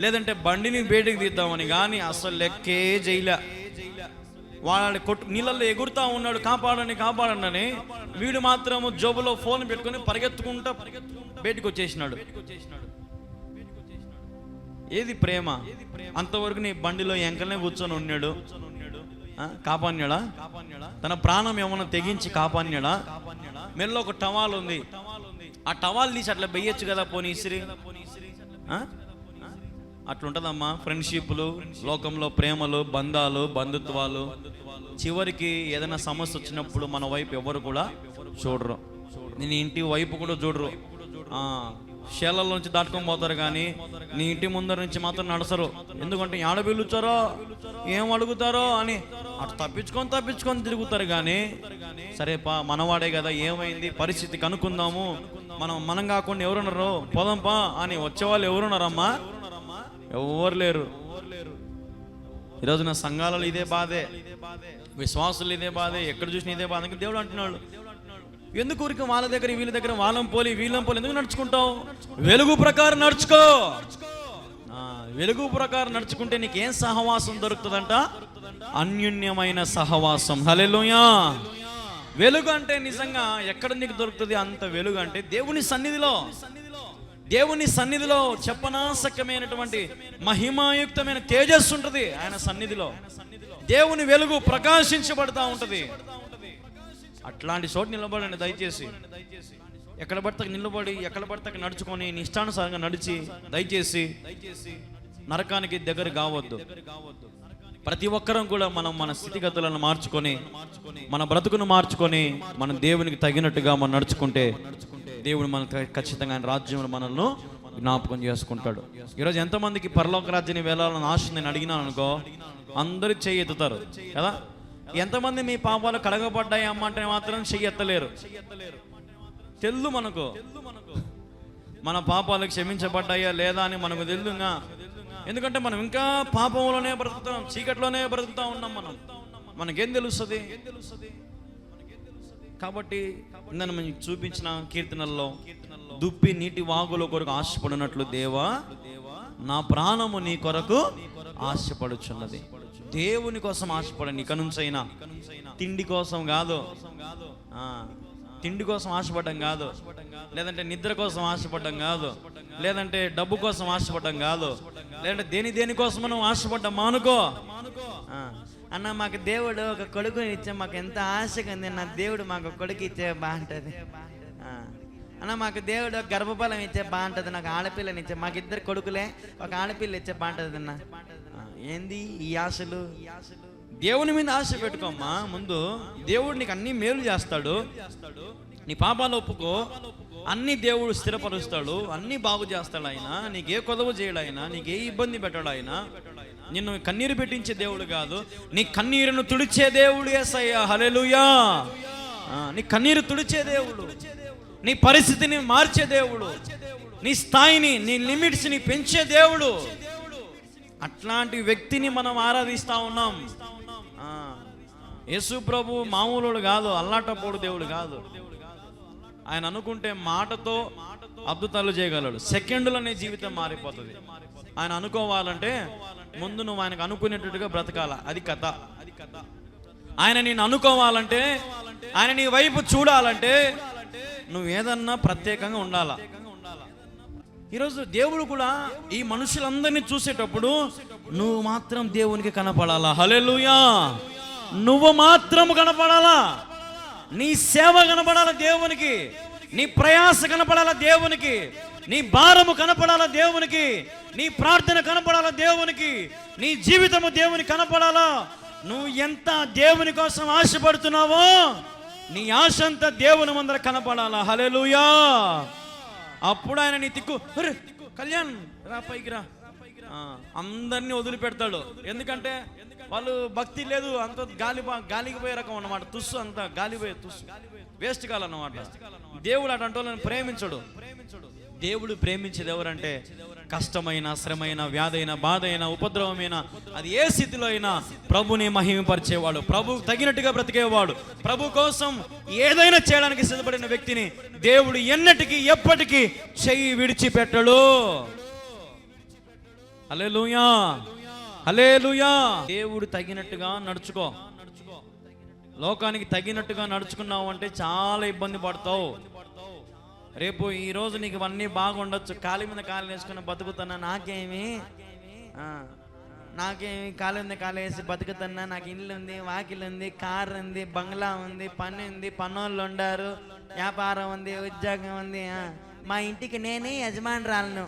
లేదంటే బండిని బయటికి తీద్దామని కానీ అస్సలు లెక్కే చేయలే. వాళ్ళ నీళ్ళల్లో ఎగురుతా ఉన్నాడు, కాపాడండి కాపాడండి అని. వీడు మాత్రము జోబులో ఫోన్ పెట్టుకొని పరిగెత్తుకుంటా బయటకు వచ్చేసినాడు. ఏది ప్రేమ? అంతవరకు నీ బండిలో ఎంకలనే కూర్చొని ఉన్నాడు, కాపాడినాడా? తన ప్రాణం ఏమన్నా తెగించి కాపాడినాడా? మెల్లో ఒక టవాల్ ఉంది, ఆ టవాల్ తీసి అట్లా వెయ్యొచ్చు కదా, పోనీ ఇసిరి. అట్లుంటదమ్మా ఫ్రెండ్షిప్లు, లోకంలో ప్రేమలు, బంధాలు, బంధుత్వాలు. చివరికి ఏదైనా సమస్య వచ్చినప్పుడు మన వైపు ఎవరు కూడా చూడరు, నీ ఇంటి వైపు కూడా చూడరు. శేలల నుంచి దాటుకొని పోతారు కానీ నీ ఇంటి ముందర నుంచి మాత్రం నడసరు. ఎందుకంటే ఆడ పిలుచారో ఏం అడుగుతారో అని అటు తప్పించుకొని తిరుగుతారు. కానీ సరేపా మనవాడే కదా, ఏమైంది పరిస్థితి కనుక్కుందాము, మనం కాకుండా ఎవరున్నారు, పోదాంపా అని వచ్చేవాళ్ళు ఎవరున్నారమ్మా? ఎవరు లేరు. ఈరోజు నా సంఘాలలో ఇదే బాధే, విశ్వాసులు ఇదే బాధే, ఎక్కడ చూసినా ఇదే బాధ. దేవుడు అంటున్నాడు, ఎందుకు ఊరికి వాళ్ళ దగ్గర వీళ్ళ దగ్గర వాళ్ళం పోలి ఎందుకు నడుచుకుంటావు? వెలుగు ప్రకారం నడుచుకో. వెలుగు ప్రకారం నడుచుకుంటే నీకేం సహవాసం దొరుకుతుందంట? అన్యోన్యమైన సహవాసం. హల్లెలూయా. వెలుగు అంటే నిజంగా ఎక్కడ నీకు దొరుకుతుంది అంత వెలుగు? అంటే దేవుని సన్నిధిలో. దేవుని సన్నిధిలో చెప్పనాశకమైనటువంటి మహిమాయుక్తమైన తేజస్సు ఉంటుంది. ఆయన సన్నిధిలో దేవుని వెలుగు ప్రకాశించబడతా ఉంటుంది. అట్లాంటి చోటు నిలబడండి దయచేసి. ఎక్కడ పడతాక నిలబడి ఎక్కడ పడతాక నడుచుకొని నీ ఇష్టానుసారంగా నడిచి దయచేసి నరకానికి దగ్గర కావద్దు. ప్రతి ఒక్కరం కూడా మనం మన స్థితిగతులను మార్చుకొని, మన బ్రతుకును మార్చుకొని, మనం దేవునికి తగినట్టుగా మనం నడుచుకుంటే దేవుడు మనకు ఖచ్చితంగా ఆయన రాజ్యంలో మనల్ని జ్ఞాపకం చేసుకుంటాడు. ఈరోజు ఎంతమందికి పరలోక రాజ్యాన్ని వెళ్ళాలని ఆశ నేను అడిగినాను అనుకో, అందరూ చెయ్యి ఎత్తుతారు కదా. ఎంతమంది మీ పాపాలు కడగబడ్డాయి అమ్మంటే మాత్రం చెయ్యి ఎత్తలేరు. తెల్లు మనకు మన పాపాలు క్షమించబడ్డాయా లేదా అని మనకు తెలుదుగా. ఎందుకంటే మనం ఇంకా పాపంలోనే బ్రతుకుతాం, చీకట్లోనే బ్రతుకుతా ఉన్నాం. మనకేం తెలుస్తుంది? కాబట్టి నేను మీకు చూపించిన కీర్తనల్లో దుప్పి నీటి వాగుల కొరకు ఆశపడినట్లు దేవా నా ప్రాణము నీ కొరకు ఆశపడుచున్నది. దేవుని కోసం ఆశపడండి. ఇక నుంచి అయినా తిండి కోసం కాదు, తిండి కోసం ఆశపడడం కాదు, లేదంటే నిద్ర కోసం ఆశపడడం కాదు, లేదంటే డబ్బు కోసం ఆశపడడం కాదు, లేదంటే దేనికోసం మనం ఆశపడ్డం మానుకో. అన్న మాకు దేవుడు ఒక కొడుకుని ఇచ్చే, మాకు ఎంత ఆశగా ఉంది, నా దేవుడు మాకు కొడుకు ఇచ్చే బాగుంటుంది. అన్న మాకు దేవుడు గర్భఫలం ఇచ్చే బాగుంటుంది, నాకు ఆడపిల్లని ఇచ్చే, మాకు ఇద్దరు కొడుకులే ఒక ఆడపిల్ల ఇచ్చే బాగుంటుంది అన్న. ఏంది ఈ ఆశలు? దేవుని మీద ఆశ పెట్టుకోమ్మా. ముందు దేవుడు నీకు అన్ని మేలు చేస్తాడు. నీ పాపాలు ఒప్పుకో, అన్ని దేవుడు స్థిరపరుస్తాడు, అన్ని బాగు చేస్తాడు. ఆయన నీకే కొదవ చేయడు, ఆయన నీకే ఇబ్బంది పెట్టాడు. ఆయన నిన్ను కన్నీరు పెట్టించే దేవుడు కాదు, నీ కన్నీరును తుడిచే దేవుడు యేసయ్య. హల్లెలూయా. నీ కన్నీరు తుడిచే దేవుడు, నీ పరిస్థితిని మార్చే దేవుడు, నీ స్థాయిని, నీ లిమిట్స్ని పెంచే దేవుడు. అట్లాంటి వ్యక్తిని మనం ఆరాధిస్తా ఉన్నాం. యేసు ప్రభు మామూలుడు కాదు, అల్లాటపోడు దేవుడు కాదు. ఆయన అనుకుంటే మాటతో అద్భుతాలు చేయగలడు. సెకండ్లోనే జీవితం మారిపోతుంది. ఆయన అనుకోవాలంటే ముందు నువ్వు ఆయనకు అనుకునేటట్టుగా బ్రతకాల. అది కథ. ఆయన నేను అనుకోవాలంటే, ఆయన నీ వైపు చూడాలంటే నువ్వు ఏదన్నా ప్రత్యేకంగా ఉండాలా. ఈరోజు దేవుడు కూడా ఈ మనుషులందరినీ చూసేటప్పుడు నువ్వు మాత్రం దేవునికి కనపడాలా. హల్లెలూయా. నువ్వు మాత్రం కనపడాలా. నీ సేవ కనపడాలా దేవునికి, నీ ప్రయాస కనపడాలా దేవునికి, నీ భారము కనపడాలా దేవునికి, నీ ప్రార్థన కనపడాలా దేవునికి, నీ జీవితము దేవునికి కనపడాలా. నువ్వు ఎంత దేవుని కోసం ఆశపడుతున్నావో నీ ఆశ అంతా దేవుని ముందర కనపడాలా. హల్లెలూయా. అప్పుడు ఆయన నీ తిక్కు కళ్యాణ్ రా పైకి రా, అందరినీ వదిలిపెడతాడు. ఎందుకంటే వాళ్ళు భక్తి లేదు, అంత గాలికి పోయే రకం అన్నమాట. తుస్సు అంతా గాలిపోయే తుస్సు, వేస్ట్ కాలన్నమాట. దేవుడు అటువంటి వాళ్ళని ప్రేమించడు. దేవుడు ప్రేమించేది ఎవరంటే కష్టమైన, శ్రమైన, వ్యాధైన, బాధ అయినా, ఉపద్రవమైన, అది ఏ స్థితిలో అయినా ప్రభుని మహిమపరిచేవాడు, ప్రభు తగినట్టుగా బ్రతికేవాడు, ప్రభు కోసం ఏదైనా చేయడానికి సిద్ధపడిన వ్యక్తిని దేవుడు ఎన్నటికీ ఎప్పటికీ చెయ్యి విడిచిపెట్టడు. హల్లెలూయా, హల్లెలూయా. దేవుడు తగినట్టుగా నడుచుకో. లోకానికి తగినట్టుగా నడుచుకున్నావు అంటే చాలా ఇబ్బంది పడతావు. రేపు ఈ రోజు నీకు ఇవన్నీ బాగుండొచ్చు, కాలి మీద కాలు వేసుకుని బతుకుతున్నా, నాకేమి కాలు మీద కాలు వేసి బతుకుతున్నా, నాకు ఇల్లు ఉంది, వాకిలు ఉంది, కారు ఉంది, బంగ్లా ఉంది, పని ఉంది, పనోళ్ళు ఉండారు, వ్యాపారం ఉంది, ఉద్యోగం ఉంది, మా ఇంటికి నేనే యజమానురాలను.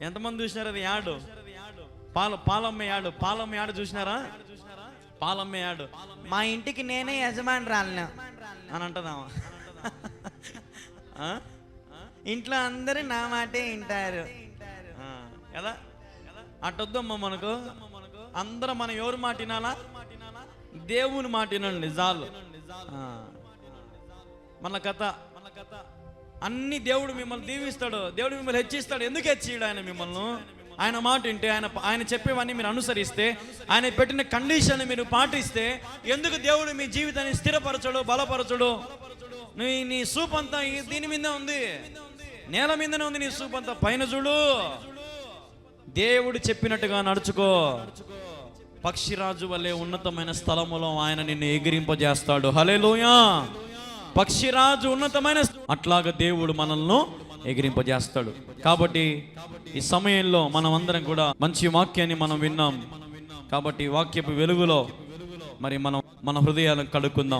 ఎంతమంది చూసినారు అది యాడు? పాలమ్మ యాడు చూసినారా? పాలమ్మ యాడు, మా ఇంటికి నేనే యజమానురాలను అని అంటదామా? ఇంట్లో అందరూ నా మాటే వింటారు కదా. అట్టొద్దమ్మా మనకు. అందరం మనం ఎవరు మాట వినాలా? దేవుని మాట వినండి చాలు. మన కథ అన్ని దేవుడు మిమ్మల్ని దీవిస్తాడు, దేవుడు మిమ్మల్ని హెచ్చిస్తాడు. ఎందుకు హెచ్చిడు ఆయన మిమ్మల్ని? ఆయన మాట వింటే, ఆయన చెప్పేవన్నీ మీరు అనుసరిస్తే, ఆయన పెట్టిన కండిషన్ మీరు పాటిస్తే, ఎందుకు దేవుడు మీ జీవితాన్ని స్థిరపరచడు, బలపరచడు? నీ సూప్ అంతా దీని మీద ఉంది, నేల మీదనే ఉంది నీ సూప్ అంతా. పైన చూడు, దేవుడు చెప్పినట్టుగా నడుచుకో. పక్షిరాజు వల్లే ఉన్నతమైన స్థలములో ఆయన నిన్ను ఎగిరింపజేస్తాడు. హల్లెలూయా. పక్షిరాజు ఉన్నతమైన, అట్లాగా దేవుడు మనల్ని ఎగిరింపజేస్తాడు. కాబట్టి ఈ సమయంలో మనం అందరం కూడా మంచి వాక్యాన్ని మనం విన్నాం. కాబట్టి వాక్యపు వెలుగులో మరి మనం మన హృదయాలను కడుక్కుందాం.